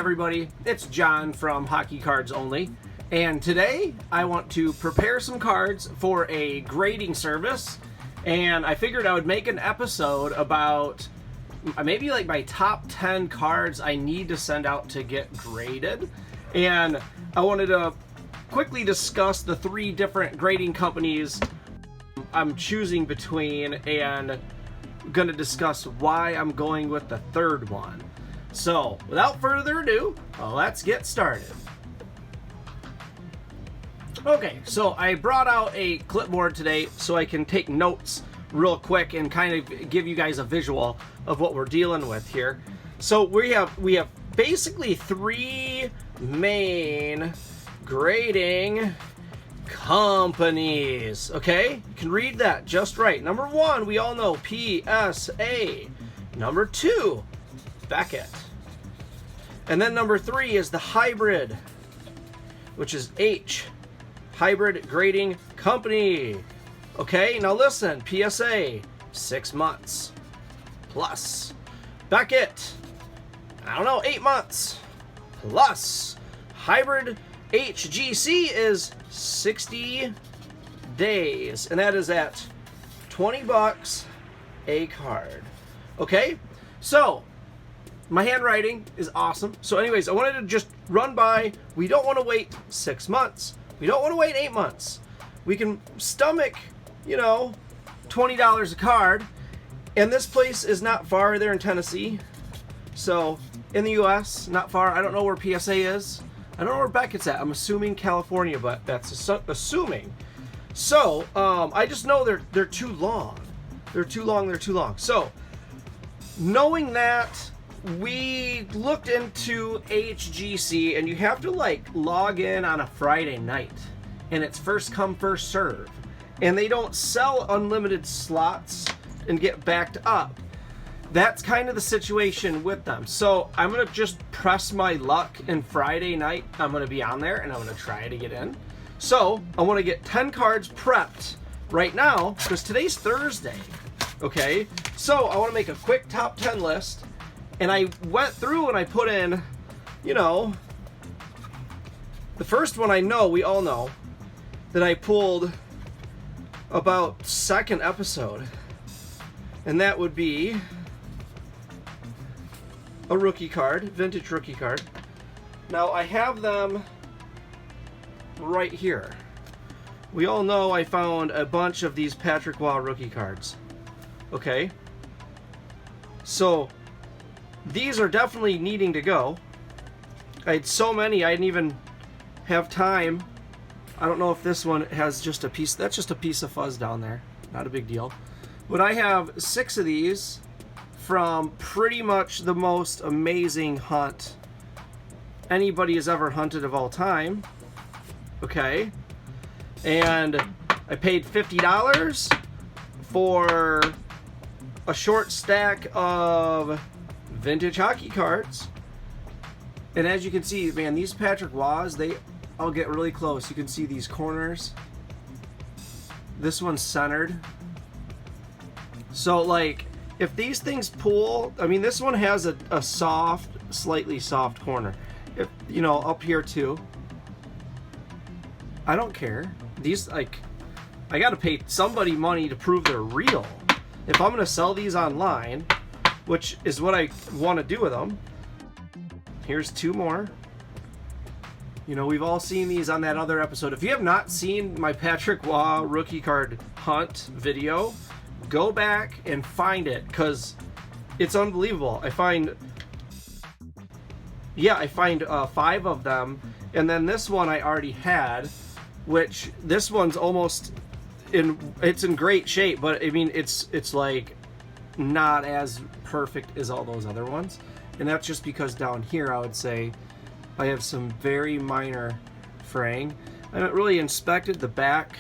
everybody, it's John from Hockey Cards Only, and today I want to prepare some cards for a grading service, and I figured I would make an episode about maybe like my top 10 cards I need to send out to get graded, and I wanted to quickly discuss the 3 different grading companies I'm choosing between, and I'm going to discuss why I'm going with the 3rd one. So, without further ado, let's get started. Okay, so I brought out a clipboard today so I can take notes real quick and kind of give you guys a visual of what we're dealing with here. So we have basically 3 main grading companies. Okay, you can read that just right. Number 1, we all know PSA. Number 2, Becket. And then number 3 is the hybrid, which is H, Hybrid Grading Company. Okay, now listen, PSA, 6 months plus. Becket, I don't know, 8 months plus. Hybrid HGC is 60 days, and that is at $20 a card. Okay, so my handwriting is awesome. So anyways, I wanted to just run by. We don't want to wait 6 months. We don't want to wait 8 months. We can stomach, $20 a card. And this place is not far. They're in Tennessee. So in the US, not far. I don't know where PSA is. I don't know where Beckett's at. I'm assuming California, but that's assuming. So I just know they're too long. They're too long. So knowing that, we looked into HGC, and you have to log in on a Friday night, and it's first come first serve, and they don't sell unlimited slots and get backed up. That's kind of the situation with them. So I'm gonna just press my luck, and Friday night I'm gonna be on there and I'm gonna try to get in. So I want to get 10 cards prepped right now because today's Thursday. Okay, so I want to make a quick top 10 list. And I went through and I put in, the first one we all know, that I pulled about 2nd episode. And that would be a rookie card, vintage rookie card. Now I have them right here. We all know I found a bunch of these Patrick Waugh rookie cards. Okay? So these are definitely needing to go. I had so many I didn't even have time. I don't know if this one has just a piece. That's just a piece of fuzz down there. Not a big deal. But I have 6 of these from pretty much the most amazing hunt anybody has ever hunted of all time. Okay. And I paid $50 for a short stack of vintage hockey cards. And as you can see, man, these Patrick Waughs, I'll get really close. You can see these corners. This one's centered. So if these things pull, I mean, this one has a soft, slightly soft corner. If, up here too. I don't care. These, I gotta pay somebody money to prove they're real. If I'm gonna sell these online, which is what I want to do with them. Here's 2 more. We've all seen these on that other episode. If you have not seen my Patrick Waugh rookie card hunt video, go back and find it, because it's unbelievable. I find 5 of them, and then this one I already had, which this one's almost it's in great shape, but I mean it's not as perfect as all those other ones, and that's just because down here I would say I have some very minor fraying. I haven't really inspected the back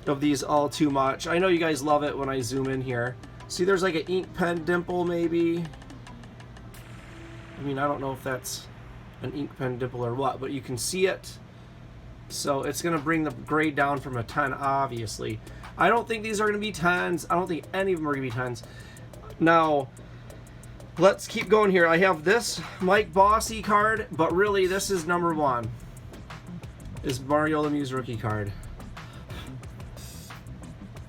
of these all too much. I know you guys love it when I zoom in here. See, there's like an ink pen dimple maybe. I mean, I don't know if that's an ink pen dimple or what, but you can see it. So it's going to bring the grade down from a 10, obviously. I don't think these are going to be 10s. I don't think any of them are going to be 10s. Now, Let's keep going here. I have this Mike Bossy card, but really this is number one. Is Mario Lemieux's rookie card.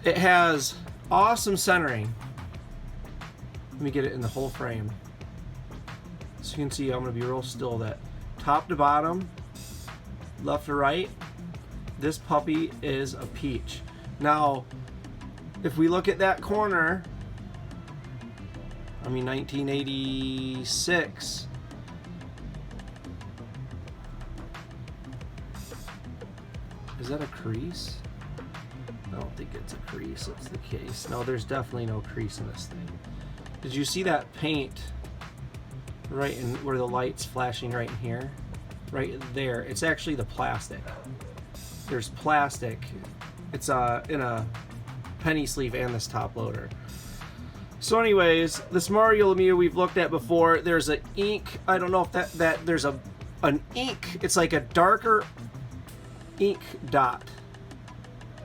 It has awesome centering. Let me get it in the whole frame. So you can see, I'm going to be real still, that top to bottom, left to right, this puppy is a peach. Now, if we look at that corner, I mean 1986, is that a crease? I don't think it's a crease, it's the case. No, there's definitely no crease in this thing. Did you see that paint right in where the light's flashing right in here? Right there. It's actually the plastic. There's plastic. It's in a penny sleeve and this top loader. So anyways, this Mario Lemieux we've looked at before. There's an ink. I don't know if that there's an ink. It's like a darker ink dot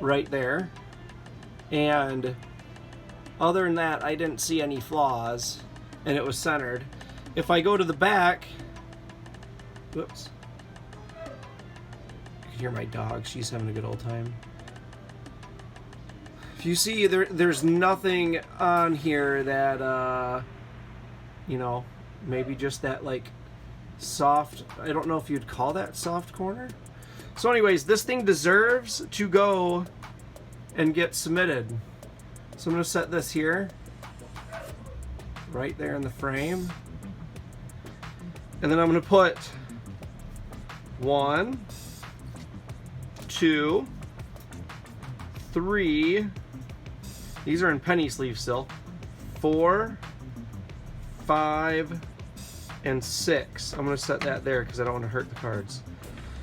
right there. And other than that, I didn't see any flaws, and it was centered. If I go to the back, whoops, you can hear my dog, she's having a good old time. If you see, there's nothing on here that, you know, maybe just that like soft, I don't know if you'd call that soft corner. So anyways, this thing deserves to go and get submitted. So I'm going to set this here, right there in the frame. And then I'm going to put 1, 2, 3, these are in penny sleeve still, 4, 5, and 6. I'm going to set that there because I don't want to hurt the cards.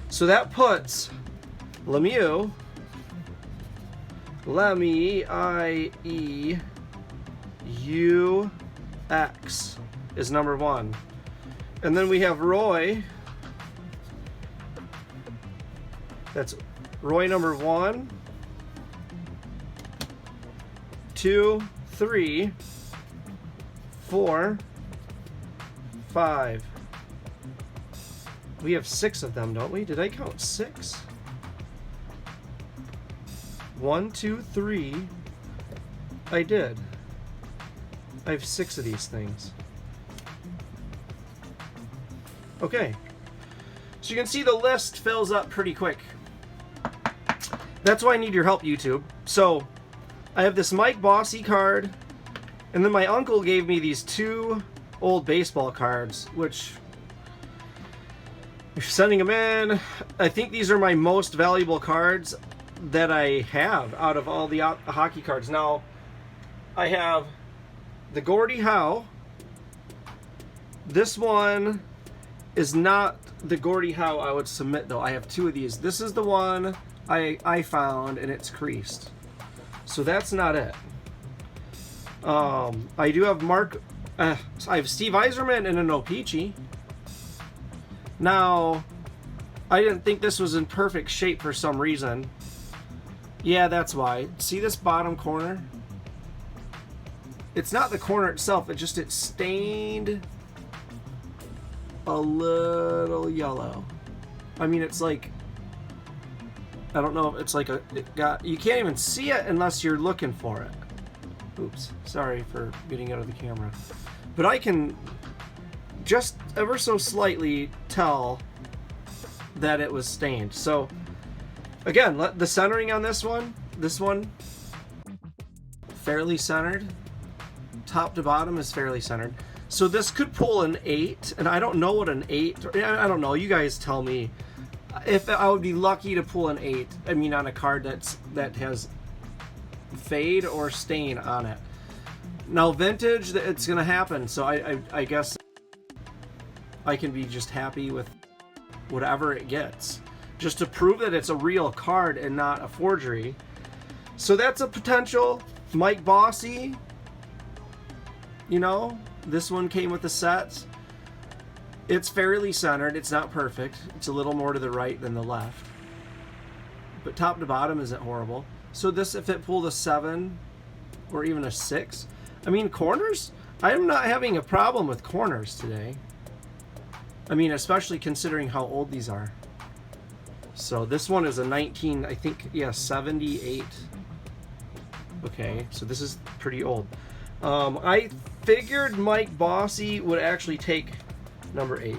So that puts Lemieux, I-E-U-X is number 1. And then we have Roy. That's Roy number 1, 2, 3, 4, 5. We have 6 of them, don't we? Did I count 6? 1, 2, 3. I did. I have 6 of these things. Okay. So you can see the list fills up pretty quick. That's why I need your help, YouTube. So I have this Mike Bossy card, and then my uncle gave me these 2 old baseball cards, which, if you're sending them in, I think these are my most valuable cards that I have out of all the hockey cards. Now, I have the Gordie Howe. This one is not the Gordie Howe I would submit, though. I have 2 of these. This is the one I found, and it's creased. So that's not it. I do have I have Steve Yzerman and an O-Pee-Chee. Now, I didn't think this was in perfect shape for some reason. Yeah, that's why. See this bottom corner? It's not the corner itself, it's stained a little yellow. I mean, it's like, I don't know if it's like you can't even see it unless you're looking for it. Oops, sorry for getting out of the camera. But I can just ever so slightly tell that it was stained. So again, the centering on this one, fairly centered. Top to bottom is fairly centered. So this could pull an 8, and I don't know what an 8, I don't know, you guys tell me if I would be lucky to pull an 8. I mean, on a card that has fade or stain on it. Now vintage, it's gonna happen, so I guess I can be just happy with whatever it gets, just to prove that it's a real card and not a forgery. So that's a potential Mike Bossy. You know, this one came with the set. It's fairly centered. It's not perfect. It's a little more to the right than the left. But top to bottom isn't horrible. So this, if it pulled a 7 or even a 6, I mean, corners, I'm not having a problem with corners today. I mean, especially considering how old these are. So this one is a 19, I think, yeah, 78. Okay, so this is pretty old. I figured Mike Bossy would actually take number 8.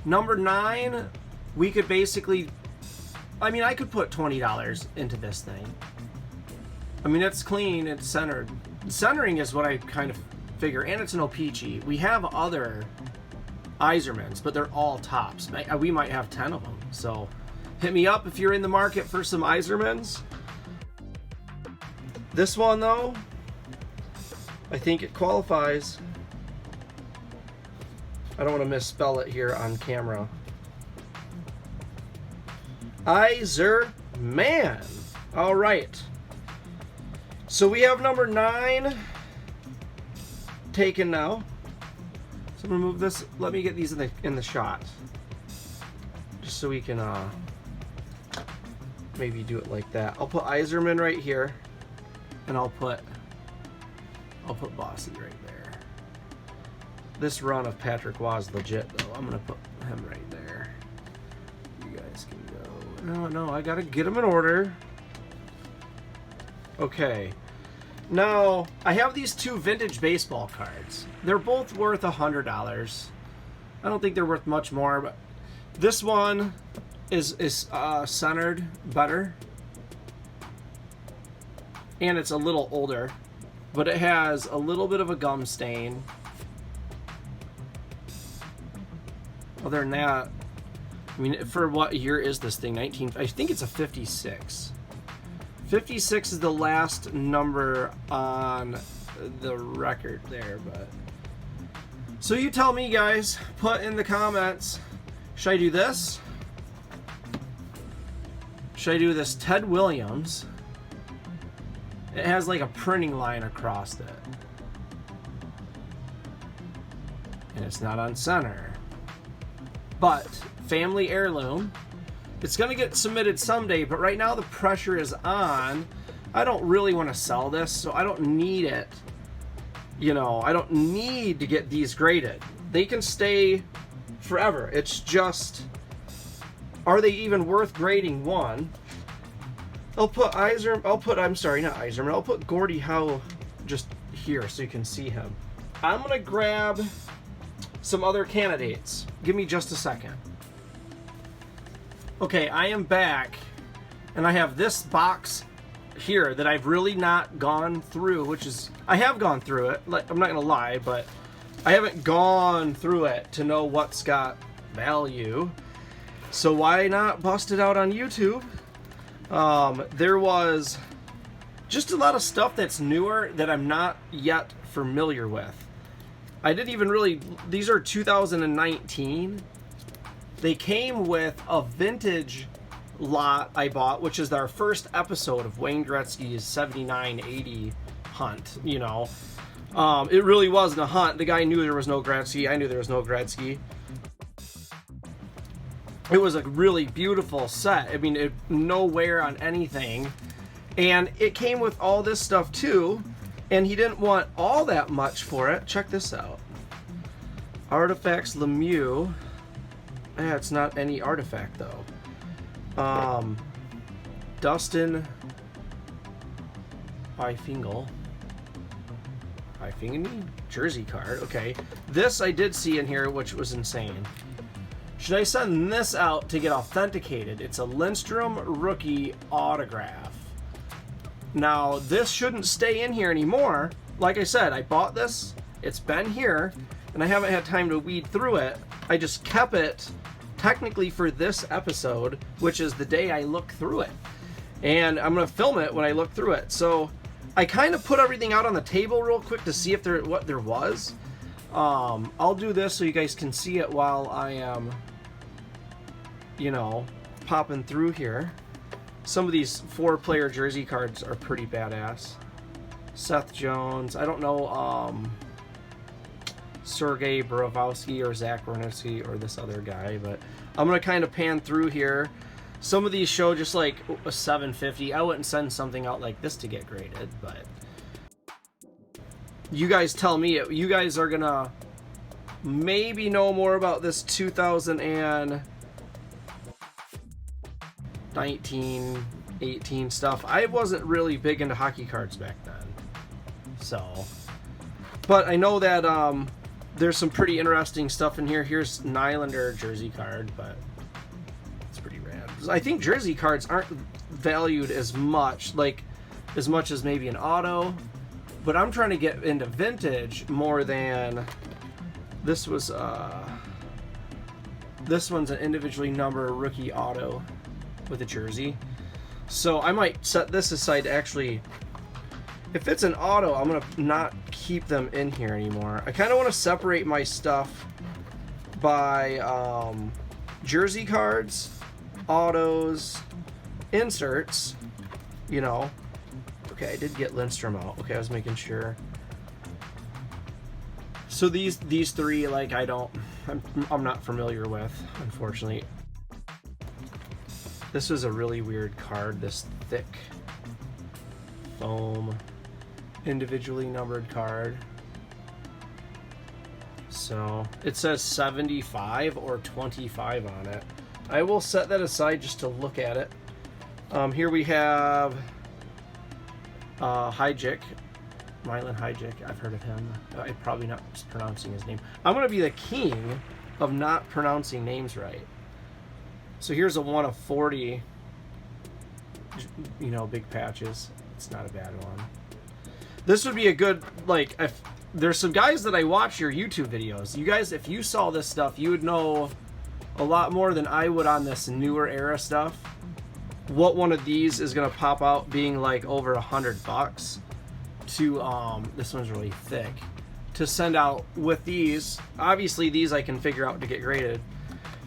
Number 9, we could basically, I mean, I could put $20 into this thing. I mean, it's clean, it's centered. Centering is what I kind of figure, and it's an O-Pee-Chee. We have other Isermans, but they're all tops. We might have 10 of them, so hit me up if you're in the market for some Isermans. This one, though, I think it qualifies. I don't want to misspell it here on camera. Iserman. All right. So we have number 9 taken now. So I'm gonna move this. Let me get these in the shot, just so we can maybe do it like that. I'll put Iserman right here, and I'll put Bossy right there. This run of Patrick Roy is legit, though. I'm gonna put him right there. You guys can go. No, I gotta get them in order. Okay. Now, I have these 2 vintage baseball cards. They're both worth $100. I don't think they're worth much more, but this one is centered better. And it's a little older, but it has a little bit of a gum stain. Other than that, I mean, for what year is this thing? I think it's a 56. 56 is the last number on the record there, but so you tell me, guys. Put in the comments, should I do this? Should I do this Ted Williams? It has like a printing line across it, and it's not on center, but family heirloom. It's going to get submitted someday, but right now the pressure is on. I don't really want to sell this, so I don't need it. You know, I don't need to get these graded. They can stay forever. It's just, are they even worth grading? One, I'll put I'll put Gordie Howe just here so you can see him. I'm going to grab some other candidates. Give me just a second. Okay, I am back, and I have this box here that I've really not gone through, which is, I have gone through it, I'm not gonna lie, but I haven't gone through it to know what's got value. So why not bust it out on YouTube? There was just a lot of stuff that's newer that I'm not yet familiar with. I didn't even really, these are 2019. They came with a vintage lot I bought, which is our first episode of Wayne Gretzky's 79-80 hunt, you know. It really wasn't a hunt. The guy knew there was no Gretzky. I knew there was no Gretzky. It was a really beautiful set. I mean, no wear on anything. And it came with all this stuff too, and he didn't want all that much for it. Check this out. Artifacts Lemieux. Yeah, it's not any artifact though. Dustin Byfinger jersey card. Okay, this I did see in here, which was insane. Should I send this out to get authenticated? It's a Lemieux Rookie autograph. Now this shouldn't stay in here anymore. Like I said, I bought this. It's been here, and I haven't had time to weed through it. I just kept it technically for this episode, which is the day I look through it, and I'm gonna film it when I look through it. So I kind of put everything out on the table real quick to see if what there was. I'll do this so you guys can see it while I am, you know, popping through here. Some of these 4-player jersey cards are pretty badass. Seth Jones, I don't know, Sergei Borovsky or Zach Werenski or this other guy, but I'm going to kind of pan through here. Some of these show just like a 750. I wouldn't send something out like this to get graded, but you guys tell me. You guys are gonna maybe know more about this 2019, 18 stuff. I wasn't really big into hockey cards back then, so. But I know that there's some pretty interesting stuff in here. Here's Nylander jersey card, but it's pretty rad. I think jersey cards aren't valued as much as maybe an auto, but I'm trying to get into vintage more than this was. This one's an individually numbered rookie auto with a jersey, so I might set this aside to actually. If it's an auto, I'm gonna not keep them in here anymore. I kind of want to separate my stuff by jersey cards, autos, inserts, you know. Okay, I did get Lindstrom out. Okay, I was making sure. So these three, like, I'm not familiar with, unfortunately. This was a really weird card, this thick foam individually numbered card. So it says 75 or 25 on it. I will set that aside just to look at it. Here we have Hyjik, Milan Hyjik. I've heard of him. I'm probably not pronouncing his name. I'm going to be the king of not pronouncing names right. So here's a 1 of 40, you know, big patches. It's not a bad one. This would be a good, like, if there's some guys that I watch your YouTube videos. You guys, if you saw this stuff, you would know a lot more than I would on this newer era stuff. What one of these is gonna pop out being like over $100 to this one's really thick to send out with these. Obviously these I can figure out to get graded.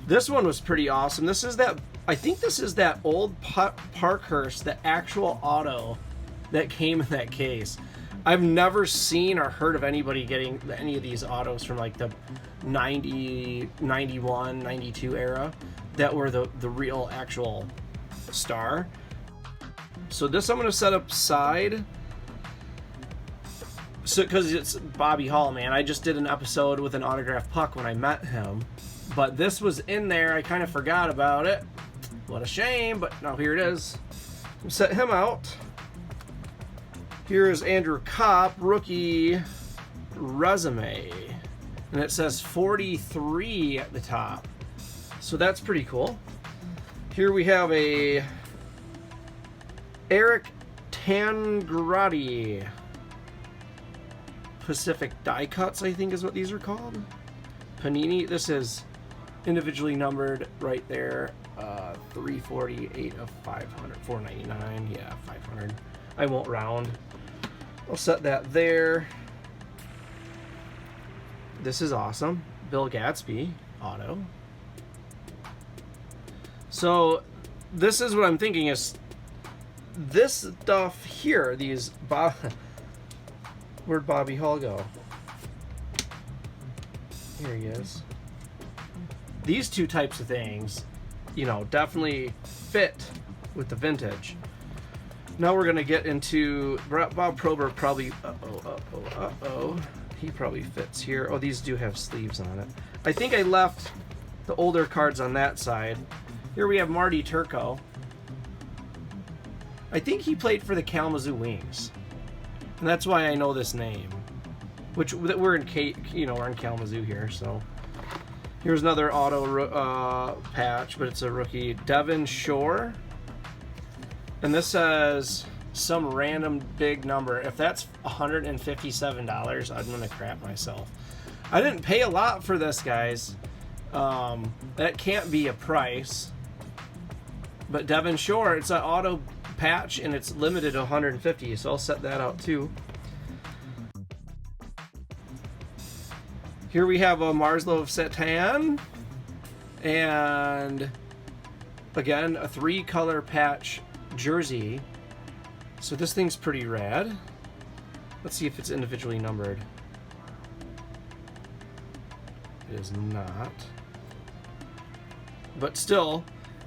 This one was pretty awesome. This is that, I think this is that old Parkhurst, the actual auto that came in that case. I've never seen or heard of anybody getting any of these autos from like the 90, 91, 92 era that were the real actual star. So this I'm going to set up side. So, because it's Bobby Hall, man. I just did an episode with an autographed puck when I met him. But this was in there. I kind of forgot about it. What a shame, but now here it is. We'll set him out. Here is Andrew Kopp, rookie resume. And it says 43 at the top. So that's pretty cool. Here we have a Eric Tangradi. Pacific die cuts, I think is what these are called. Panini. This is individually numbered right there. 348 of 500. 499. Yeah, 500. I won't round. I'll set that there. This is awesome. Bill Gadsby auto. So this is what I'm thinking is this stuff here, these where'd Bobby Hall go? Here he is. These two types of things, you know, definitely fit with the vintage. Now we're gonna get into Bob Probert. Probably he probably fits here. Oh, these do have sleeves on it. I think I left the older cards on that side. Here we have Marty Turco. I think he played for the Kalamazoo Wings, and that's why I know this name. Which we're in we're in Kalamazoo here. So here's another auto patch, but it's a rookie, Devin Shore. And this says some random big number. If that's $157, I'm gonna crap myself. I didn't pay a lot for this, guys. That can't be a price. But Devin Shore, it's an auto patch and it's limited to 150, so I'll set that out too. Here we have a Marslov Satan, and again a 3-color patch jersey. So this thing's pretty rad. Let's see if it's individually numbered. It is not. But still,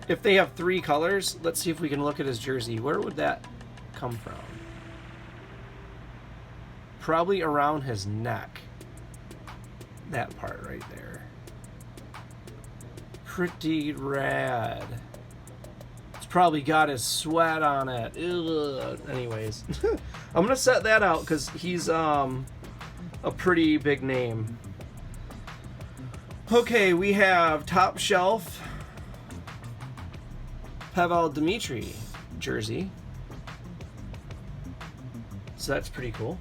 if they have 3 colors, let's see if we can look at his jersey. Where would that come from? Probably around his neck. That part right there. Pretty rad. It's probably got his sweat on it. Ugh. Anyways, I'm gonna set that out because he's a pretty big name. Okay, we have top shelf Pavel Dmitry jersey. So that's pretty cool.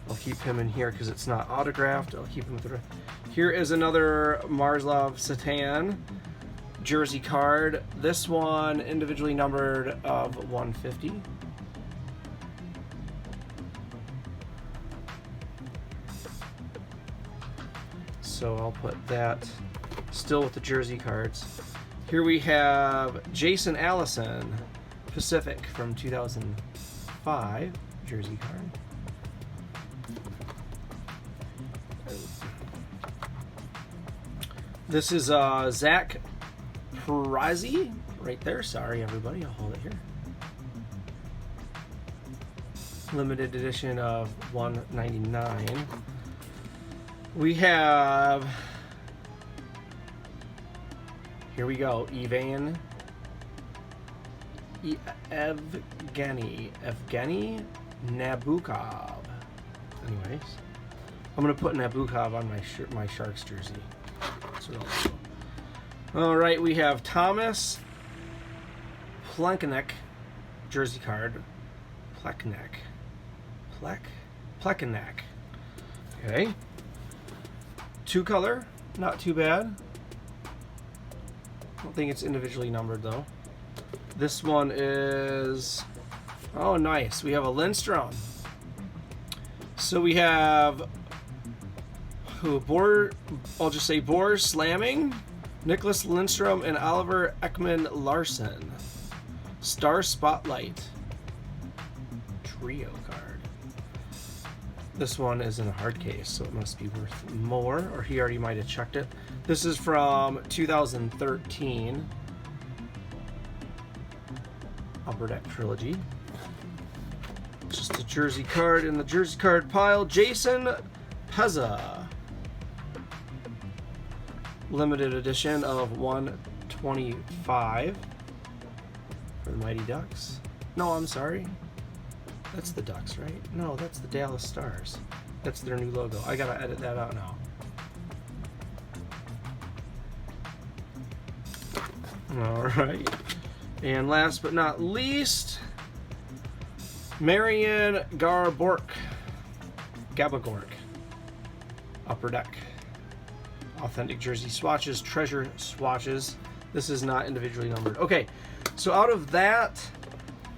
I'll keep him in here because it's not autographed. I'll keep him with the... Here is another Marslov Satan jersey card. This one individually numbered of 150. So I'll put that still with the jersey cards. Here we have Jason Allison Pacific from 2005 jersey card. This is Zach Parazzi right there. Sorry, everybody. I'll hold it here. Limited edition of 199. We have, here we go, Evgeny Nabokov. Anyways, I'm gonna put Nabokov on my Sharks jersey. All right, we have Thomas Plekanec jersey card. Plekanec. Okay. 2 color, not too bad. I don't think it's individually numbered though. This one is, oh nice, we have a Lindstrom. So we have I'll just say Boris Slamming, Nicholas Lindstrom, and Oliver Ekman Larson. Star Spotlight trio card. This one is in a hard case, so it must be worth more, or he already might have checked it. This is from 2013. Upper Deck Trilogy. Just a jersey card in the jersey card pile. Jason Pezza. Limited edition of 125 for the Mighty Ducks. No, I'm sorry. That's the Ducks, right? No, that's the Dallas Stars. That's their new logo. I gotta edit that out now. Alright. And last but not least, Marian Gabagork. Upper Deck. Authentic jersey swatches, treasure swatches. This is not individually numbered. Okay, so out of that,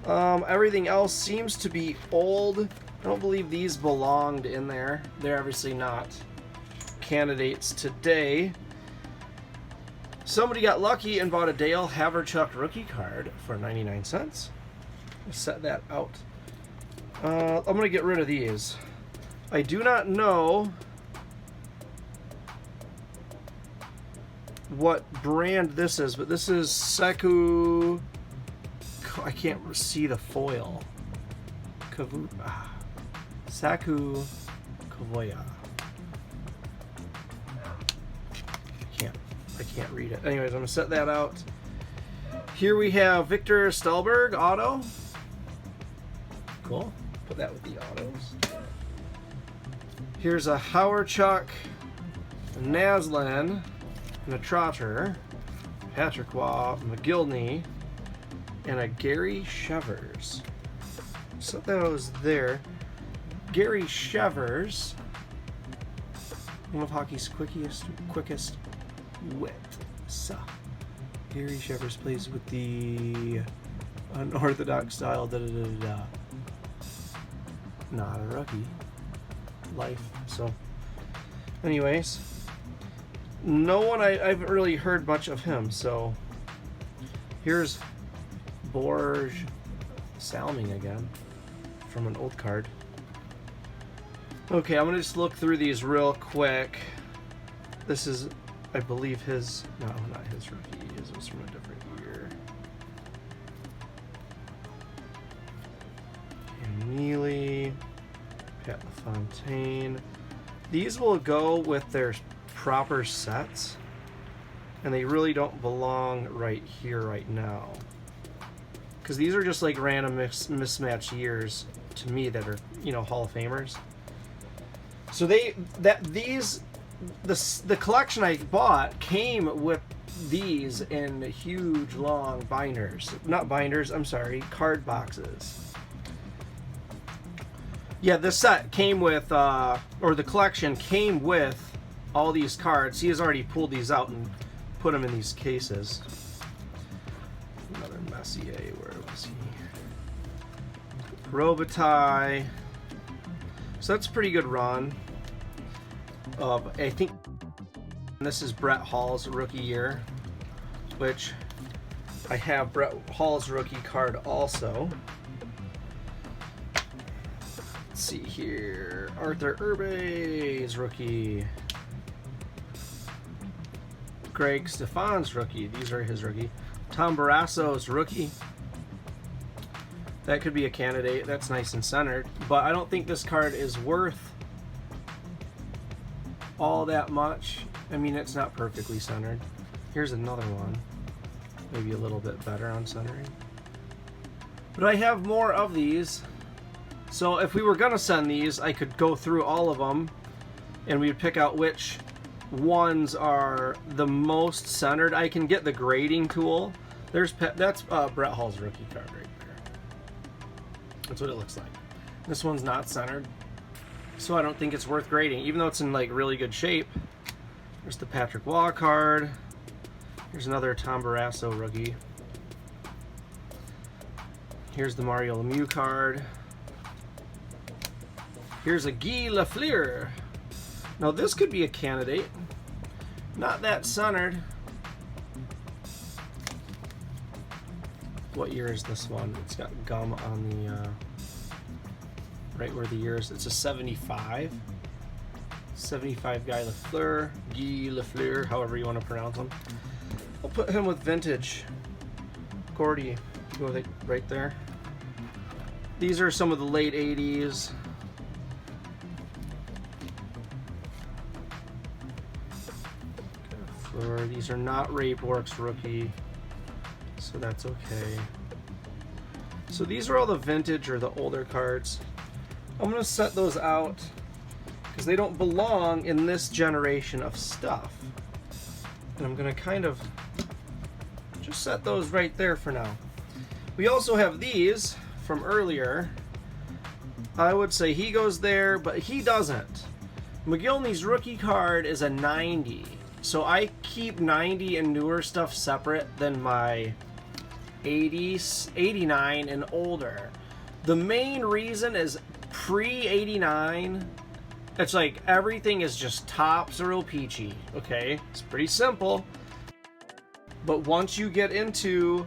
everything else seems to be old. I don't believe these belonged in there. They're obviously not candidates today. Somebody got lucky and bought a Dale Haverchuk rookie card for 99 cents. Let's set that out. I'm going to get rid of these. I do not know what brand this is, but this is Saku. I can't see the foil. Saku Kavoya. I can't read it. Anyways, I'm gonna set that out. Here we have Victor Stelberg auto. Cool. Put that with the autos. Here's a Hawerchuk, a Naslin, and a Trotter, Patrick Waugh, McGillney, and a Gary Shevers. So that was there. Gary Shevers, one of hockey's quickest wit. So, Gary Shevers plays with the unorthodox style. Not a rookie. Life. So, anyways, no one I haven't really heard much of him. So, here's Borj Salming again from an old card. Okay, I'm gonna just look through these real quick. This is, I believe, his, no, not his rookie. His was from a different year. Neely, Pat LaFontaine. These will go with their proper sets, and they really don't belong right here right now, because these are just like random mismatched years to me that are, you know, Hall of Famers. So the collection I bought came with these in huge long binders. Not binders, I'm sorry, card boxes. Yeah, this set came with, or the collection came with all these cards. He has already pulled these out and put them in these cases. Another Messier, where was he? Robitaille. So that's a pretty good run. I think this is Brett Hall's rookie year, which I have Brett Hall's rookie card also. Let's see here. Arthur Urbe's rookie. Greg Stefan's rookie. These are his rookie. Tom Barrasso's rookie. That could be a candidate. That's nice and centered. But I don't think this card is worth all that much. I mean, it's not perfectly centered. Here's another one. Maybe a little bit better on centering. But I have more of these. So if we were going to send these, I could go through all of them and we'd pick out which ones are the most centered. I can get the grading tool. That's Brett Hall's rookie card right there. That's what it looks like. This one's not centered, so I don't think it's worth grading, even though it's in like really good shape. There's the Patrick Waugh card. Here's another Tom Barrasso rookie. Here's the Mario Lemieux card. Here's a Guy Lafleur. Now this could be a candidate. Not that centered. What year is this one? It's got gum on the right where the year is. It's a 75. 75 Guy Lafleur, Guy Lafleur, however you want to pronounce him. I'll put him with vintage. Gordy, go with it right there. These are some of the late 80s. These are not Rape Works rookie, so that's okay. So these are all the vintage or the older cards. I'm going to set those out because they don't belong in this generation of stuff. And I'm going to kind of just set those right there for now. We also have these from earlier. I would say he goes there, but he doesn't. McGillney's rookie card is a 90. So I keep 90 and newer stuff separate than my 80s, 89 and older. The main reason is pre-89, it's like everything is just tops or real peachy, okay? It's pretty simple. But once you get into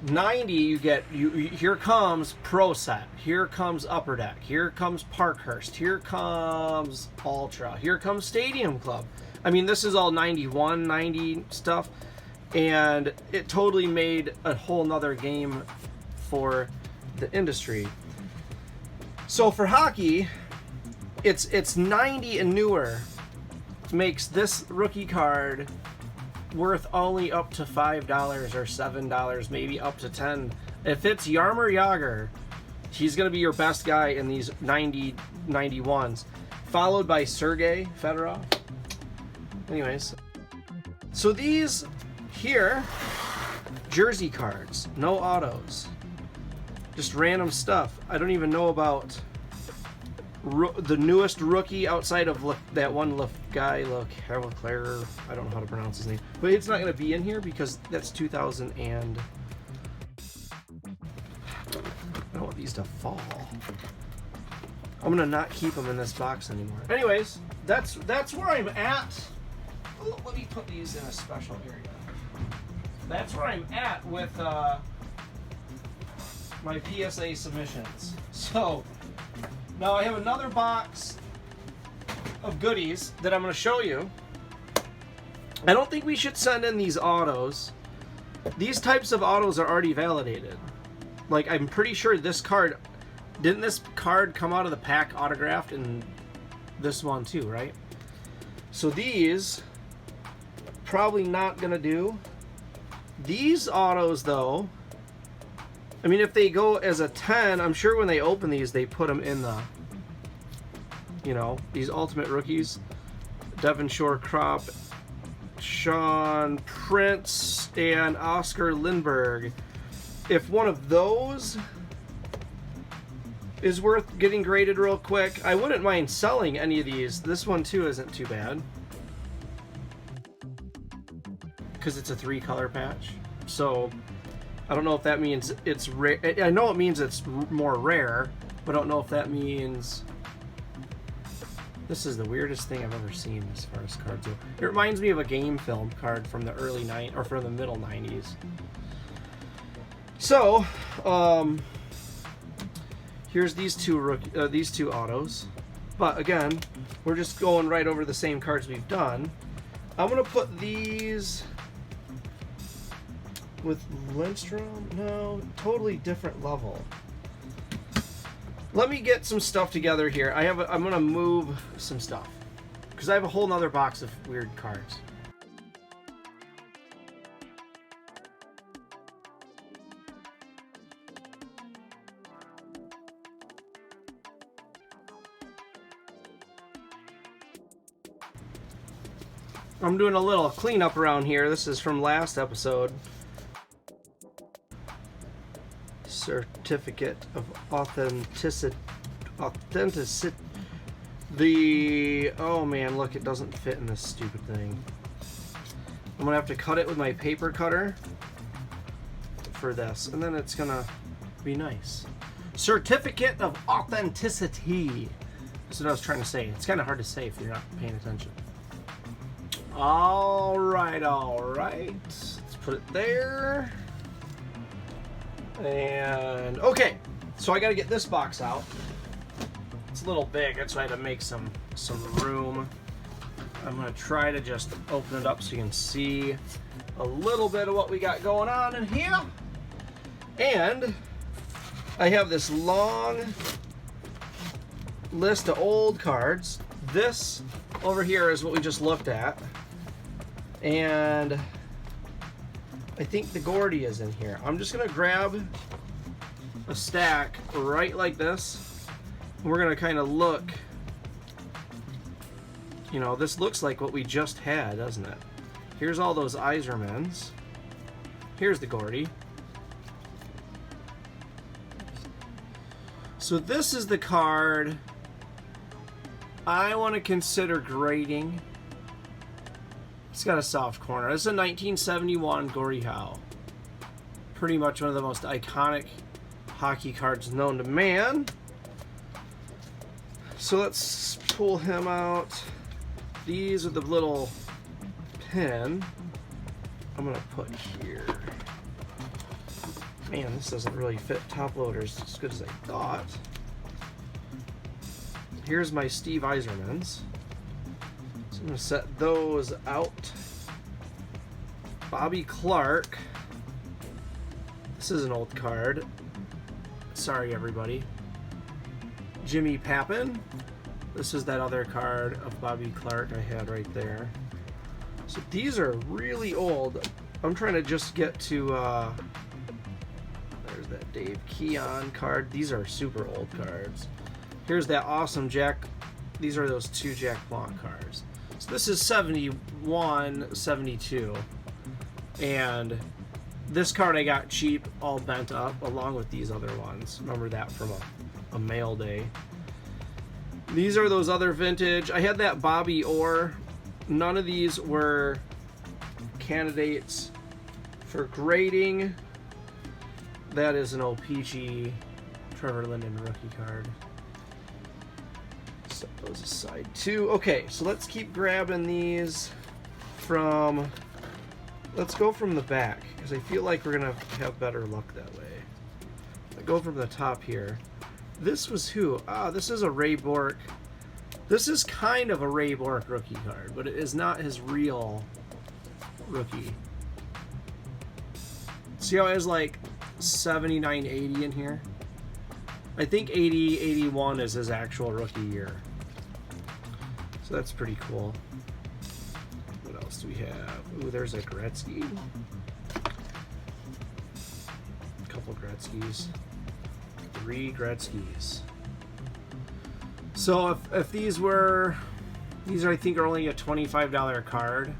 90, here comes Pro Set, here comes Upper Deck, here comes Parkhurst, here comes Ultra, here comes Stadium Club. I mean, this is all 91, 90 stuff, and it totally made a whole nother game for the industry. So for hockey, it's 90 and newer makes this rookie card worth only up to $5 or $7, maybe up to $10. If it's Jaromir Jagr, he's going to be your best guy in these 91s, followed by Sergei Fedorov. Anyways, so these here, jersey cards, no autos, just random stuff. I don't even know about the newest rookie outside of that one guy, Leclerc. I don't know how to pronounce his name, but it's not going to be in here because that's 2000 and I don't want these to fall. I'm gonna not keep them in this box anymore. Anyways, that's where I'm at. Oh, let me put these in a special area. That's where I'm at with my PSA submissions. So now I have another box of goodies that I'm going to show you. I don't think we should send in these autos. These types of autos are already validated. Like, I'm pretty sure this card Didn't this card come out of the pack autographed in this one too, right? So these, probably not going to do. These autos, though, I mean, if they go as a 10, I'm sure when they open these, they put them in the, you know, these Ultimate Rookies. Devin Shore Crop, Sean Prince, and Oscar Lindbergh. If one of those is worth getting graded real quick, I wouldn't mind selling any of these. This one, too, isn't too bad, because it's a 3-color patch. So I don't know if that means it's rare. I know it means it's more rare, but I don't know if that means... This is the weirdest thing I've ever seen as far as cards go. It reminds me of a game film card from the early or from the middle 90s. So here's these two autos, but again, we're just going right over the same cards we've done. I'm gonna put these with Lindstrom. No, totally different level. Let me get some stuff together here. I'm gonna move some stuff because I have a whole nother box of weird cards. I'm doing a little cleanup around here. This is from last episode. Certificate of authenticity. Oh man, look, it doesn't fit in this stupid thing. I'm gonna have to cut it with my paper cutter for this, and then it's gonna be nice. Certificate of authenticity. That's what I was trying to say. It's kind of hard to say if you're not paying attention. All right. Let's put it there. And okay, so I got to get this box out. It's a little big, that's why I had to make some room. I'm gonna try to just open it up so you can see a little bit of what we got going on in here. And I have this long list of old cards. This over here is what we just looked at, and I think the Gordy is in here. I'm just gonna grab a stack right like this. We're gonna kind of look. You know, this looks like what we just had, doesn't it? Here's all those Isermans. Here's the Gordy. So this is the card I want to consider grading. It's got a soft corner. This is a 1971 Gordie Howe. Pretty much one of the most iconic hockey cards known to man. So let's pull him out. These are the little pin I'm gonna put here. Man, this doesn't really fit top loaders as good as I thought. Here's my Steve Yzermans. So I'm gonna set those out. Bobby Clark. This is an old card. Sorry, everybody. Jimmy Pappin. This is that other card of Bobby Clark I had right there. So these are really old. I'm trying to just get to, there's that Dave Keon card. These are super old cards. Here's that awesome Jack. These are those two Jack Blanc cards. So this is 71, 72. And this card I got cheap, all bent up, along with these other ones. Remember that from a mail day. These are those other vintage. I had that Bobby Orr. None of these were candidates for grading. That is an old peachy Trevor Linden rookie card. Set those aside too. Okay, so let's keep grabbing these from... Let's go from the back, because I feel like we're going to have better luck that way. I go from the top here. This was who? Ah, this is a Ray Bork. This is kind of a Ray Bork rookie card, but it is not his real rookie. See how it has like 79, 80 in here? I think 80, 81 is his actual rookie year. So that's pretty cool. What else do we have? Ooh, there's a Gretzky. A couple Gretzkys. 3 Gretzkys. So if these are, I think, are only a $25 card.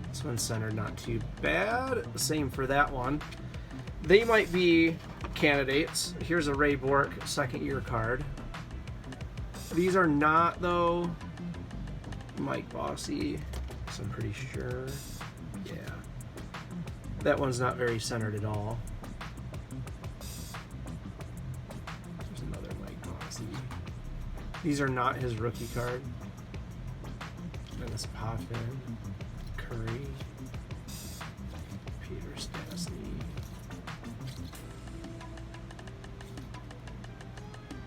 This one's centered not too bad. Same for that one. They might be candidates. Here's a Ray Bork second year card. These are not, though. Mike Bossy, so I'm pretty sure. Yeah. That one's not very centered at all. There's another Mike Bossy. These are not his rookie card. And this Potvin, Curry, Peter Stastny,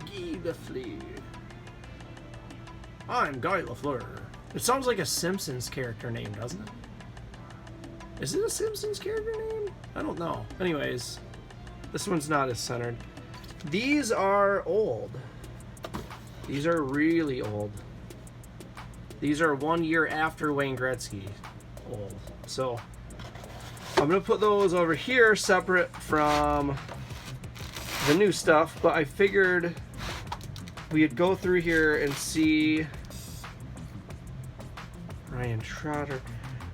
Guy Lafleur. I'm Guy Lafleur. It sounds like a Simpsons character name, doesn't it? Is it a Simpsons character name? I don't know. Anyways, this one's not as centered. These are old. These are really old. These are 1 year after Wayne Gretzky old. So I'm going to put those over here separate from the new stuff, but I figured we'd go through here and see Brian Trotter.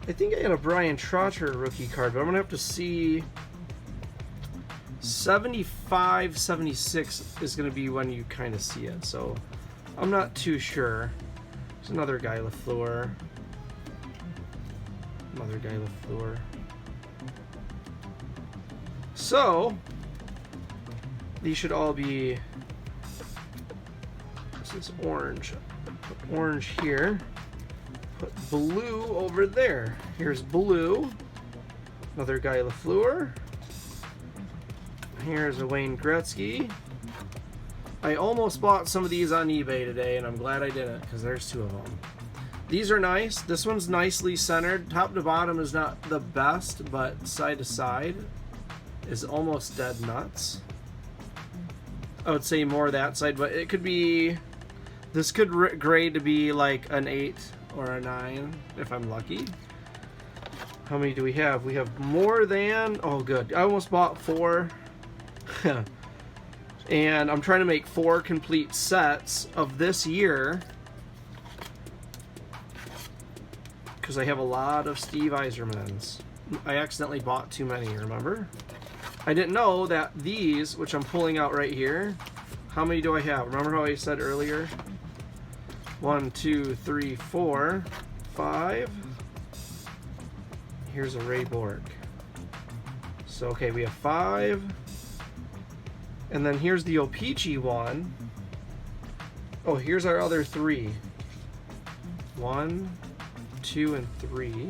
I think I got a Brian Trotter rookie card, but I'm going to have to see. 75, 76 is going to be when you kind of see it, so I'm not too sure. There's another Guy Lafleur. Another Guy Lafleur. So, these should all be, this is orange. Put orange here. Put blue over there. Here's blue. Another Guy Lafleur. Here's a Wayne Gretzky. I almost bought some of these on eBay today, and I'm glad I didn't, because there's 2 of them. These are nice. This one's nicely centered. Top to bottom is not the best, but side to side is almost dead nuts. I would say more that side, but it could be, this could grade to be like an 8 or a 9 if I'm lucky. How many do we have? We have more than, oh good, I almost bought 4. And I'm trying to make 4 complete sets of this year because I have a lot of Steve Yzermans. I accidentally bought too many, remember? I didn't know that these, which I'm pulling out right here, how many do I have? Remember how I said earlier? 1, 2, 3, 4, 5. Here's a Ray Bork. So, okay, we have 5. And then here's the O-Pee-Chee one. Oh, here's our other 3. 1, 2, and 3.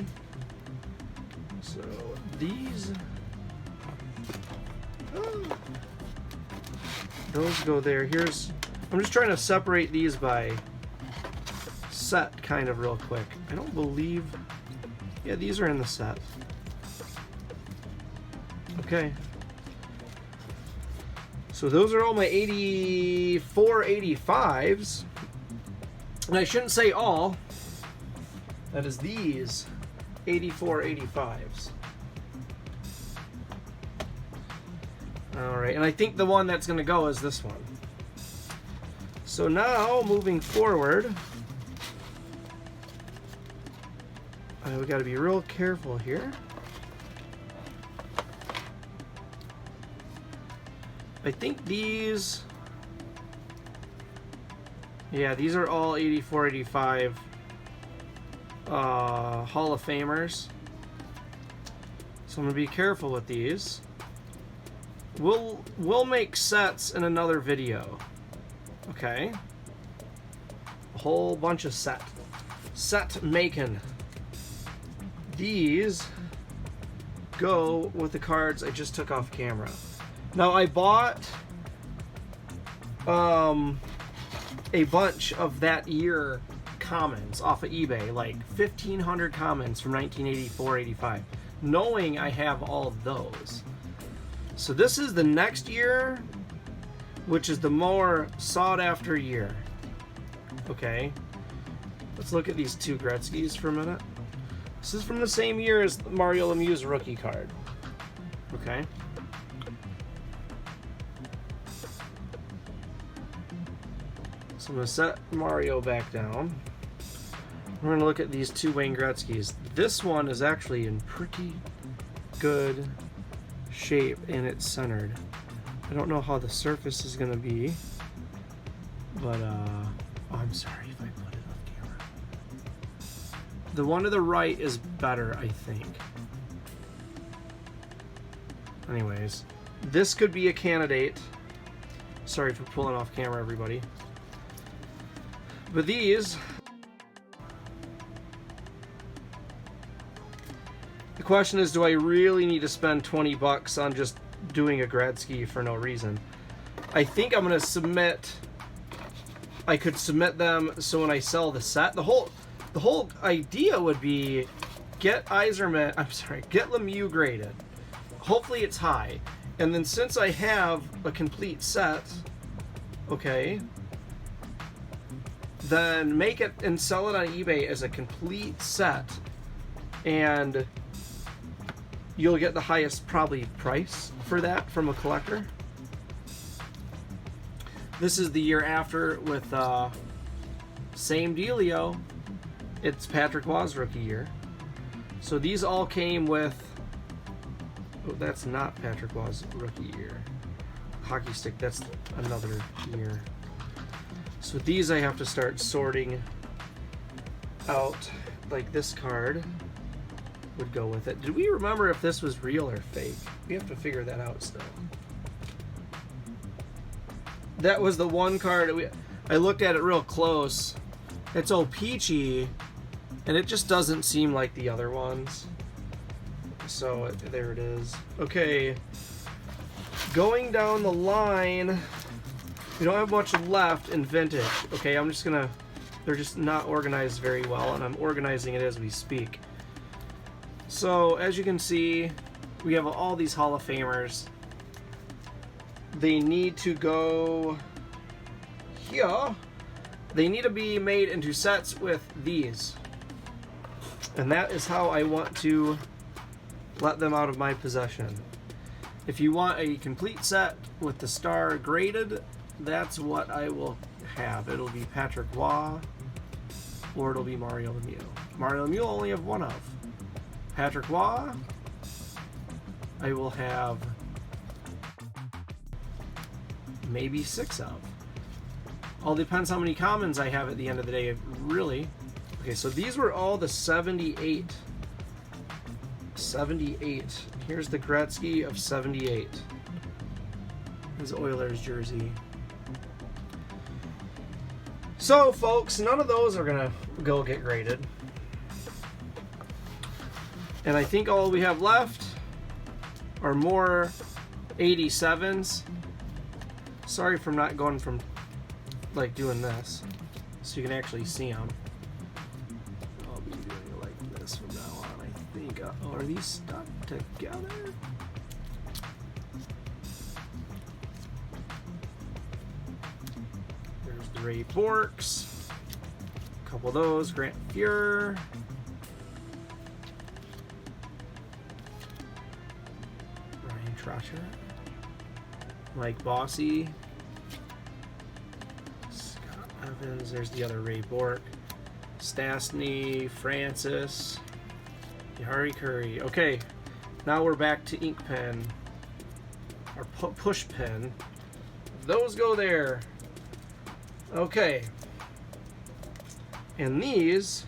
So these, those go there. Here's, I'm just trying to separate these by set kind of real quick. I don't believe, yeah, these are in the set. Okay. So those are all my 84, 85s. And I shouldn't say all. That is these 84, 85s. Alright, and I think the one that's going to go is this one. So now, moving forward, we got to be real careful here. I think these, yeah, these are all 84, 85 Hall of Famers. So I'm gonna be careful with these. We'll make sets in another video. Okay. A whole bunch of set making. These go with the cards I just took off camera. Now I bought a bunch of that year commons off of eBay, like 1,500 commons from 1984-85, knowing I have all of those. So this is the next year which is the more sought after year. Okay, let's look at these two Gretzkys for a minute. This is from the same year as Mario Lemieux's rookie card. Okay. So I'm going to set Mario back down. We're going to look at these two Wayne Gretzkys. This one is actually in pretty good shape and it's centered. I don't know how the surface is going to be, but oh, I'm sorry if I put it off camera. The one to the right is better, I think. Anyways, this could be a candidate. Sorry for pulling off camera, everybody. But these, the question is, do I really need to spend 20 bucks on just doing a Gretzky for no reason? I think I'm going to submit, I could submit them so when I sell the set, the whole idea would be get get Lemieux graded. Hopefully it's high. And then since I have a complete set, okay, then make it and sell it on eBay as a complete set, and you'll get the highest probably price for that from a collector. This is the year after with same dealio. It's Patrick Waugh's rookie year. So these all came with, oh, that's not Patrick Waugh's rookie year. Hockey stick, that's another year. So these I have to start sorting out, like this card would go with it. Did we remember if this was real or fake? We have to figure that out still. That was the one card I looked at it real close. It's all peachy, and it just doesn't seem like the other ones. So there it is. Okay, going down the line. We don't have much left in vintage. Okay, I'm just gonna, they're just not organized very well, and I'm organizing it as we speak. So as you can see, we have all these Hall of Famers. They need to go here. They need to be made into sets with these. And that is how I want to let them out of my possession. If you want a complete set with the star graded, that's what I will have. It'll be Patrick Waugh, or it'll be Mario Lemieux. Mario Lemieux I'll only have one of. Patrick Waugh, I will have maybe 6 of. All depends how many commons I have at the end of the day, really. Okay, so these were all the 78. 78. Here's the Gretzky of 78. His Oilers jersey. So, folks, none of those are gonna go get graded. And I think all we have left are more 87s. Sorry for not going from, like, doing this, so you can actually see them. I'll be doing it like this from now on, I think. Oh, are these stuck together? There's the Ray Borks. A couple of those. Grant Fuhrer. Ryan Trotter. Mike Bossy. Scott Evans. There's the other Ray Bork. Stastny. Francis. Harry Curry. Okay, now we're back to ink pen. Our push pen. Those go there. Okay. And these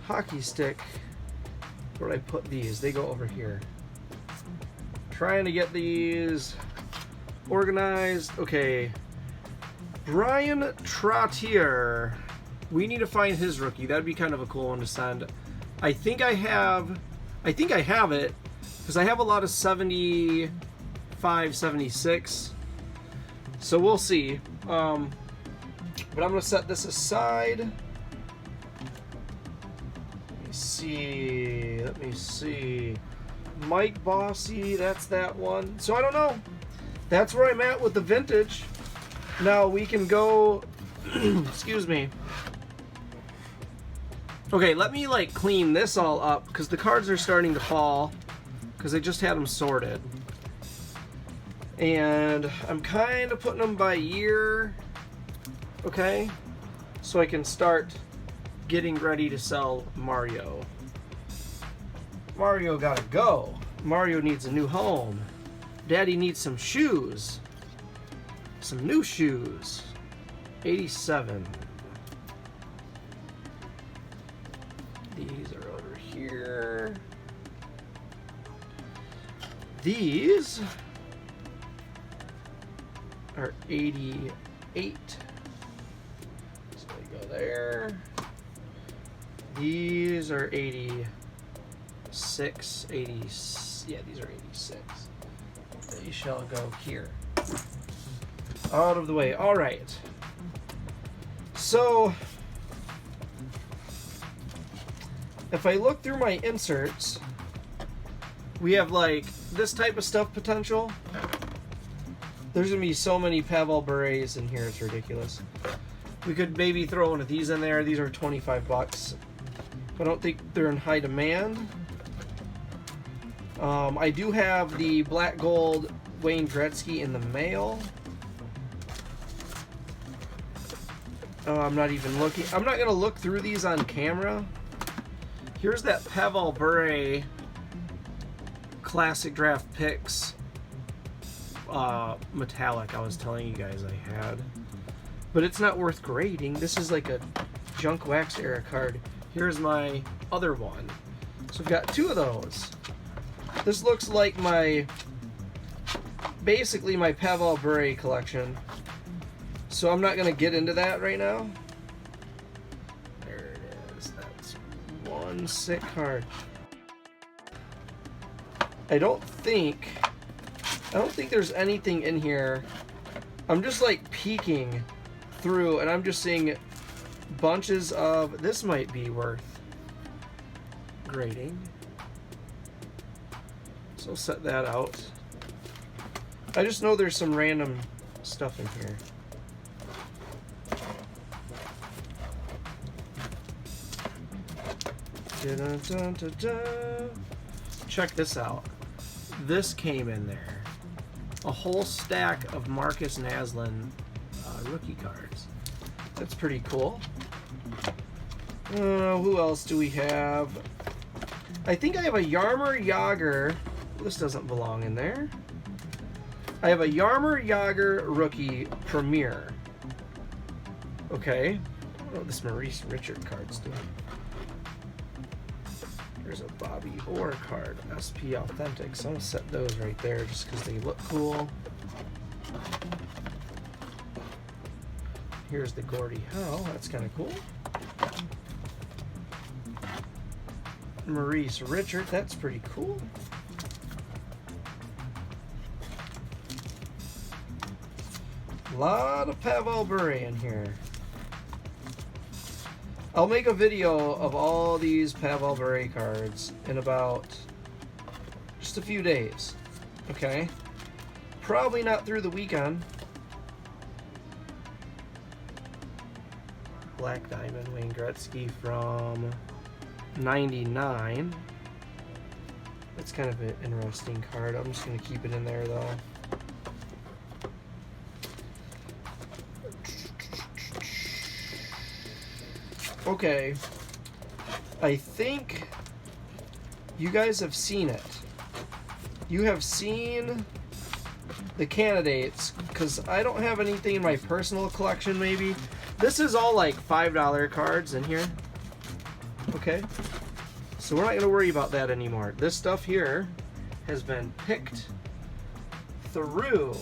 hockey stick, where did I put these? They go over here. Trying to get these organized. Okay. Brian Trottier. We need to find his rookie. That'd be kind of a cool one to send. I think I have it because I have a lot of 75, 76. So we'll see. But I'm going to set this aside. Let me see. Mike Bossy, that's that one. So I don't know. that's where I'm at with the vintage. Now we can go, excuse me. Okay, let me like clean this all up because the cards are starting to fall because I just had them sorted. And I'm kind of putting them by year, okay? So I can start getting ready to sell Mario. Mario gotta go. Mario needs a new home. Daddy needs some shoes. Some new shoes. 87. These are over here. These are 88. So they go there. These are 86, 80, yeah, these are 86. They shall go here. Out of the way. All right. So, if I look through my inserts, we have like this type of stuff potential. There's gonna be so many Pavel Bure's in here, it's ridiculous. We could maybe throw one of these in there. These are 25 bucks. I don't think they're in high demand. I do have the black gold Wayne Gretzky in the mail. I'm not even looking. I'm not gonna look through these on camera. Here's that Pavel Bure Classic Draft Picks metallic I was telling you guys I had. But it's not worth grading. This is like a junk wax era card. Here's my other one. So I've got two of those. This looks like basically my Pavel Bure collection. So I'm not going to get into that right now. There it is. That's one sick card. I don't think there's anything in here. I'm just like peeking through and I'm just seeing bunches of, this might be worth grading. So set that out. I just know there's some random stuff in here. Check this out. This came in there. A whole stack of Marcus Naslin rookie cards. That's pretty cool. Who else do we have? I think I have a Jaromir Jagr. This doesn't belong in there. I have a Jaromir Jagr rookie premiere. Okay. I don't know what this Maurice Richard card's doing. There's a Bobby Orr card, SP Authentic. So I'm gonna set those right there just because they look cool. Here's the Gordie Howe. That's kind of cool. Maurice Richard. That's pretty cool. A lot of Pavel Bure in here. I'll make a video of all these Pavel Bure cards in about just a few days. Okay? Probably not through the weekend. Black Diamond Wayne Gretzky from 99. That's kind of an interesting card. I'm just going to keep it in there though. Okay, I think you guys have seen it. You have seen the candidates, because I don't have anything in my personal collection maybe. This is all like $5 cards in here. Okay, so we're not going to worry about that anymore. This stuff here has been picked through.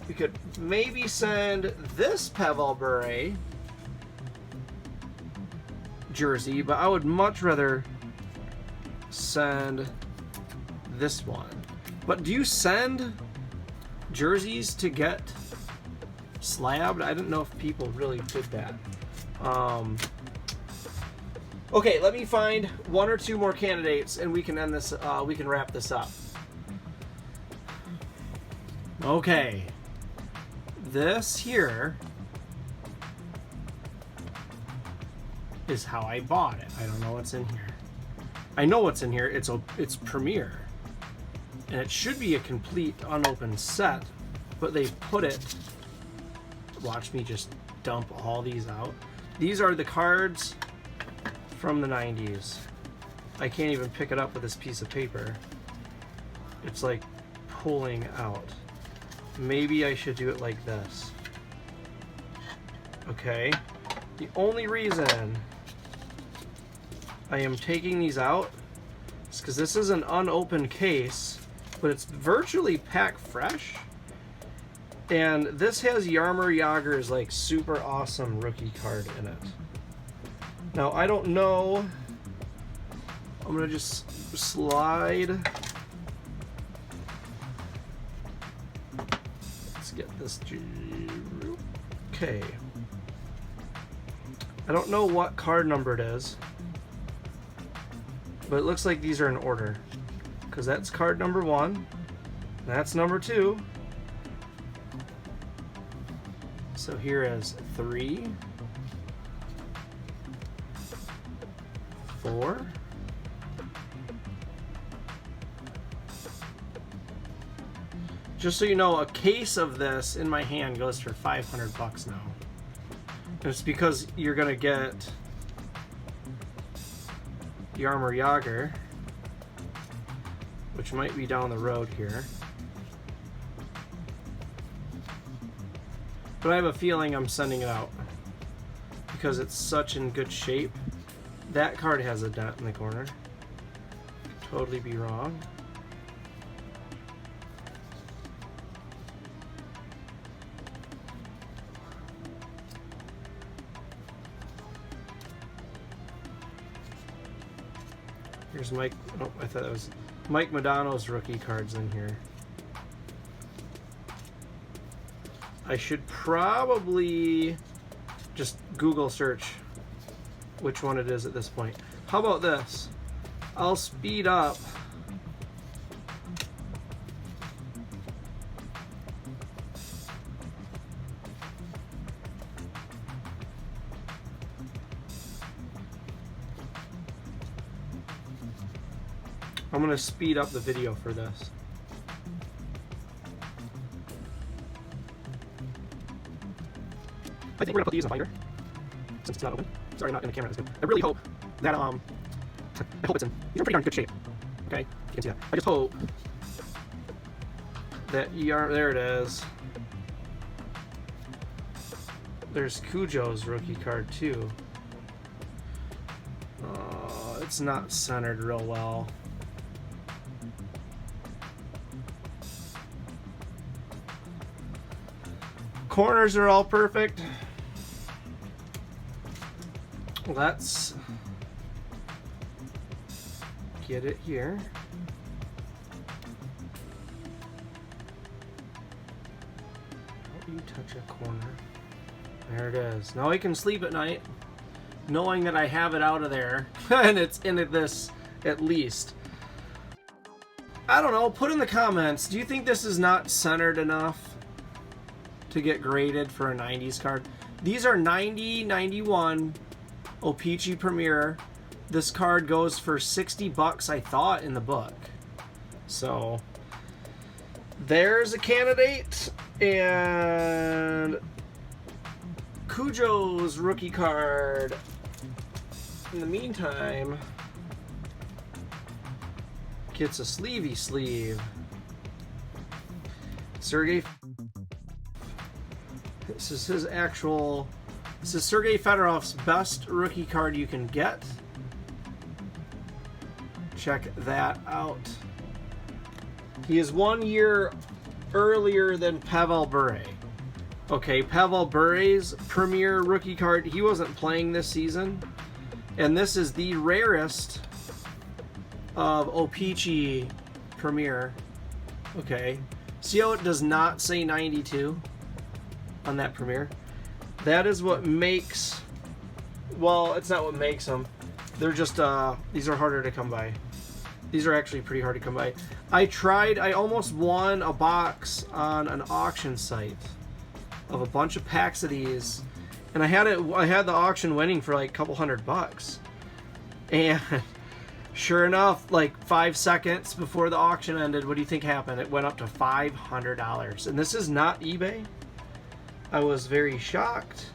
We could maybe send this Pavel Bure jersey, but I would much rather send this one. But do you send jerseys to get slabbed? I didn't know if people really did that. Okay, let me find one or two more candidates and we can end this. We can wrap this up. Okay. This here is how I bought it. I don't know what's in here. I know what's in here. It's Premier. And it should be a complete unopened set, but they put it... Watch me just dump all these out. These are the cards from the 90s. I can't even pick it up with this piece of paper. It's like pulling out. Maybe I should do it like this. Okay. The only reason I am taking these out is because this is an unopened case, but it's virtually pack fresh. And this has Jaromir Jagr's like super awesome rookie card in it. Now I don't know. I'm gonna just slide. Let's get this. Okay. I don't know what card number it is, but it looks like these are in order, because that's card number 1, that's number 2. So here is 3, 4, 'Just so you know, a case of this in my hand goes for $500 now. And it's because you're gonna get Jaromir Jagr, which might be down the road here. But I have a feeling I'm sending it out because it's such in good shape. That card has a dent in the corner. Could totally be wrong. Here's Mike. Oh, I thought that was Mike Modano's rookie cards in here. I should probably just Google search which one it is at this point. How about this? I'll speed up. I'm going to speed up the video for this. I think we're going to put these in a binder since it's not open. Sorry, not in the camera. That's good. I really hope that, I hope it's in, these are pretty darn good shape. Okay, you can see that. I just hope that there it is. There's Cujo's rookie card too. It's not centered real well. Corners are all perfect. Let's get it here. How do you touch a corner? There it is. Now I can sleep at night knowing that I have it out of there and it's in this at least. I don't know, put in the comments, do you think this is not centered enough to get graded for a 90s card? These are 90, 91 O-Pee-Chee Premier. This card goes for $60, I thought, in the book. So there's a candidate. And Cujo's rookie card, in the meantime, gets a sleevey sleeve. Sergey. This is his actual. This is Sergey Fedorov's best rookie card you can get. Check that out. He is 1 year earlier than Pavel Bure. Okay, Pavel Bure's premier rookie card, he wasn't playing this season. And this is the rarest of O-Pee-Chee Premier. Okay. See how it does not say 92 on that Premier? That is what makes, well, it's not what makes them. They're just, these are harder to come by. These are actually pretty hard to come by. I almost won a box on an auction site of a bunch of packs of these, and I had the auction winning for like a couple $100. And sure enough, like 5 seconds before the auction ended, what do you think happened? It went up to $500. And this is not eBay. I was very shocked.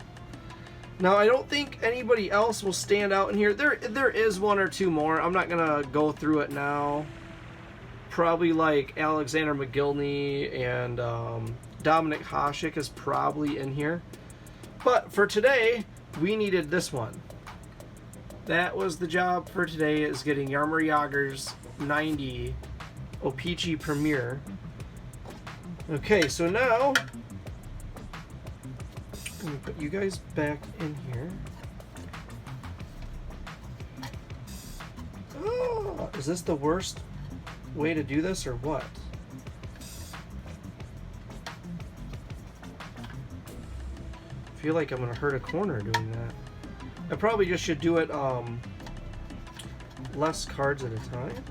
Now, I don't think anybody else will stand out in here. There is one or two more. I'm not going to go through it now. Probably like Alexander McGillney and Dominic Hasek is probably in here. But for today, we needed this one. That was the job for today, is getting Jaromir Jagr's 90 O-Pee-Chee Premier. Okay, so now let me put you guys back in here. Oh, is this the worst way to do this or what? I feel like I'm gonna hurt a corner doing that. I probably just should do it less cards at a time.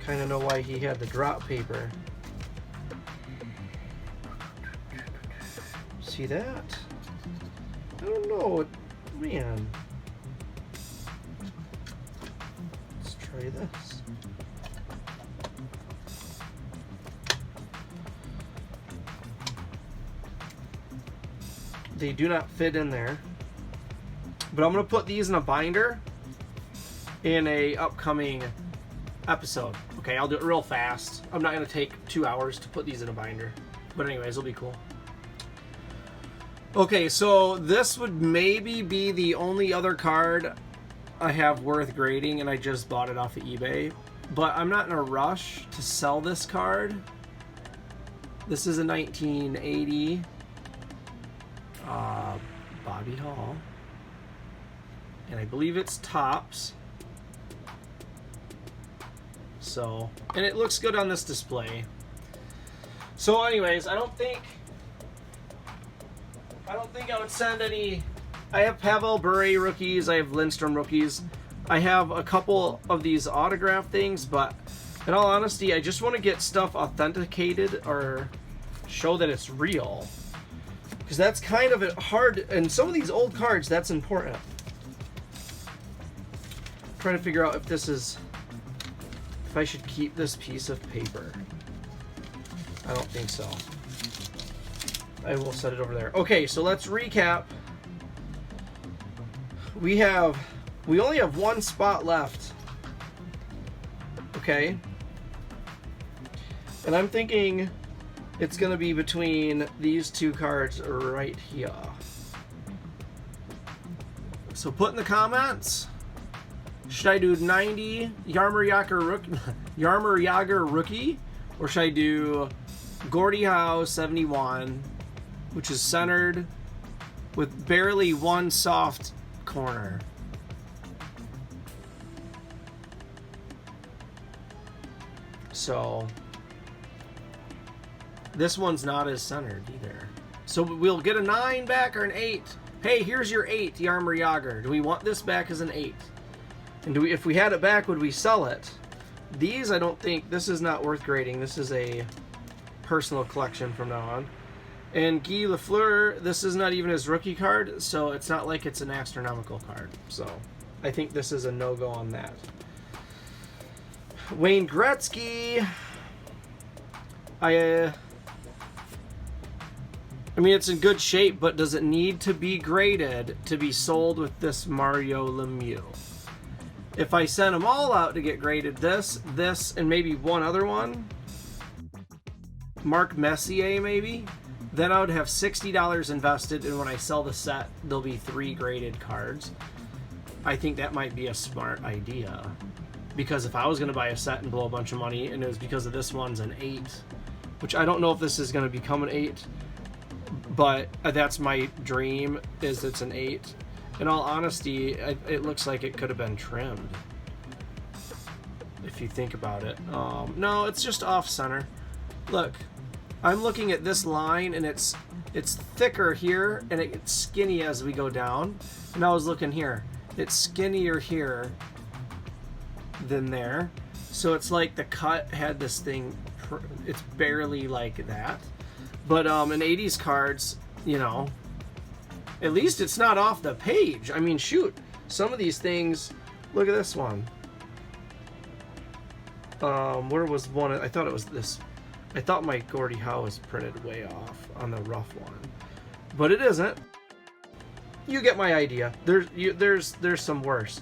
Kind of know why he had the drop paper. See that? I don't know, man. Let's try this. They do not fit in there, but I'm gonna put these in a binder in a upcoming episode. Okay, I'll do it real fast. I'm not gonna take 2 hours to put these in a binder, but anyways, it'll be cool. Okay, so this would maybe be the only other card I have worth grading, and I just bought it off of eBay, but I'm not in a rush to sell this card. This is a 1980 Bobby Hall, and I believe it's tops. So, and it looks good on this display. So anyways, I don't think I would send any. I have Pavel Bure rookies, I have Lindstrom rookies, I have a couple of these autograph things, but in all honesty, I just want to get stuff authenticated or show that it's real. Because that's kind of hard, and some of these old cards, that's important. I'm trying to figure out if I should keep this piece of paper. I don't think so. I will set it over there. Okay, so let's recap. We only have one spot left. Okay. And I'm thinking it's going to be between these two cards right here. So put in the comments, should I do 90 Jaromir Jagr rookie, or should I do Gordie Howe 71, which is centered with barely one soft corner? So this one's not as centered either. So we'll get a 9 back or an 8. Hey, here's your 8, Jaromir Jagr. Do we want this back as an 8? And if we had it back, would we sell it? These, I don't think, this is not worth grading. This is a personal collection from now on. And Guy Lafleur, this is not even his rookie card, so it's not like it's an astronomical card. So I think this is a no-go on that. Wayne Gretzky. I mean, it's in good shape, but does it need to be graded to be sold with this Mario Lemieux? If I sent them all out to get graded, this, and maybe one other one, Mark Messier maybe, then I would have $60 invested, and when I sell the set, there'll be 3 graded cards. I think that might be a smart idea, because if I was going to buy a set and blow a bunch of money, and it was because of this one's an 8, which I don't know if this is going to become an 8, but that's my dream, is it's an 8. In all honesty, it looks like it could have been trimmed, if you think about it. No, it's just off center. Look, I'm looking at this line, and it's thicker here, and it gets skinny as we go down. And I was looking here. It's skinnier here than there. So it's like the cut had this thing, it's barely like that. But in 80s cards, you know, at least it's not off the page. I mean, shoot, some of these things, look at this one. Where was one? I thought it was this. I thought my Gordie Howe was printed way off on the rough one, but it isn't. You get my idea. There's some worse.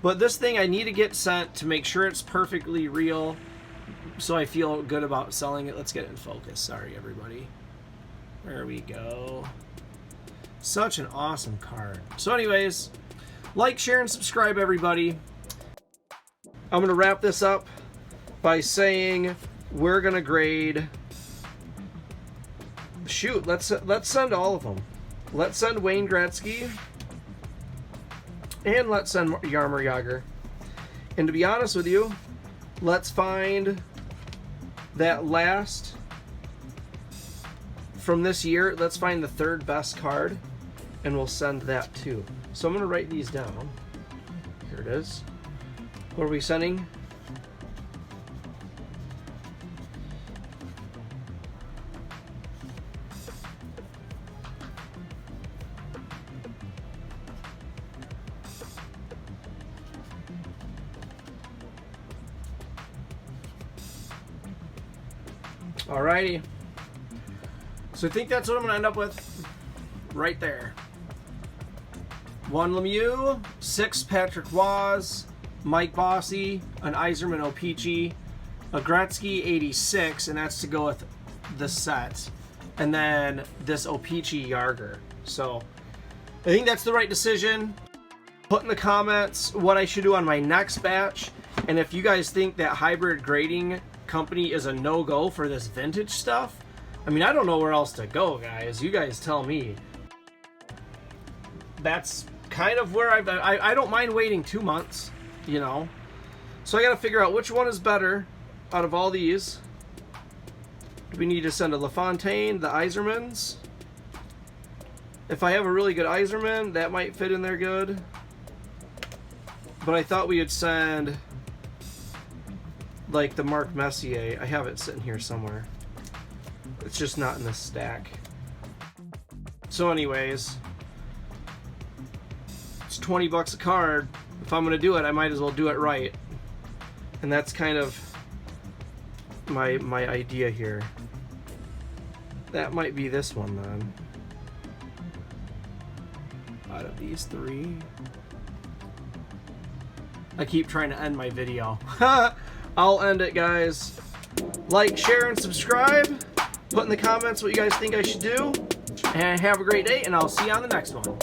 But this thing I need to get sent to make sure it's perfectly real, so I feel good about selling it. Let's get it in focus. Sorry, everybody. There we go. Such an awesome card. So anyways, like, share, and subscribe, everybody. I'm going to wrap this up by saying we're going to grade... Shoot, let's send all of them. Let's send Wayne Gretzky. And let's send Jaromir Jagr. And to be honest with you, let's find that last from this year. Let's find the third best card, and we'll send that too. So I'm going to write these down. Here it is. What are we sending? Alrighty. So I think that's what I'm going to end up with right there. 1 Lemieux, 6 Patrick Roy, Mike Bossy, an Yzerman O-Pee-Chee, a Gretzky 86, and that's to go with the set, and then this O-Pee-Chee Jagr. So I think that's the right decision. Put in the comments what I should do on my next batch, and if you guys think that hybrid grading company is a no-go for this vintage stuff, I mean, I don't know where else to go, guys. You guys tell me. That's kind of where I don't mind waiting 2 months, you know. So I got to figure out which one is better out of all these. Do we need to send a LaFontaine, the Yzermans? If I have a really good Yzerman, that might fit in there good. But I thought we would send like the Mark Messier. I have it sitting here somewhere. It's just not in this stack. So anyways, it's 20 bucks a card. If I'm gonna do it, I might as well do it right. And that's kind of my idea here. That might be this one then. Out of these three. I keep trying to end my video. I'll end it, guys. Like, share, and subscribe. Put in the comments what you guys think I should do. And have a great day, and I'll see you on the next one.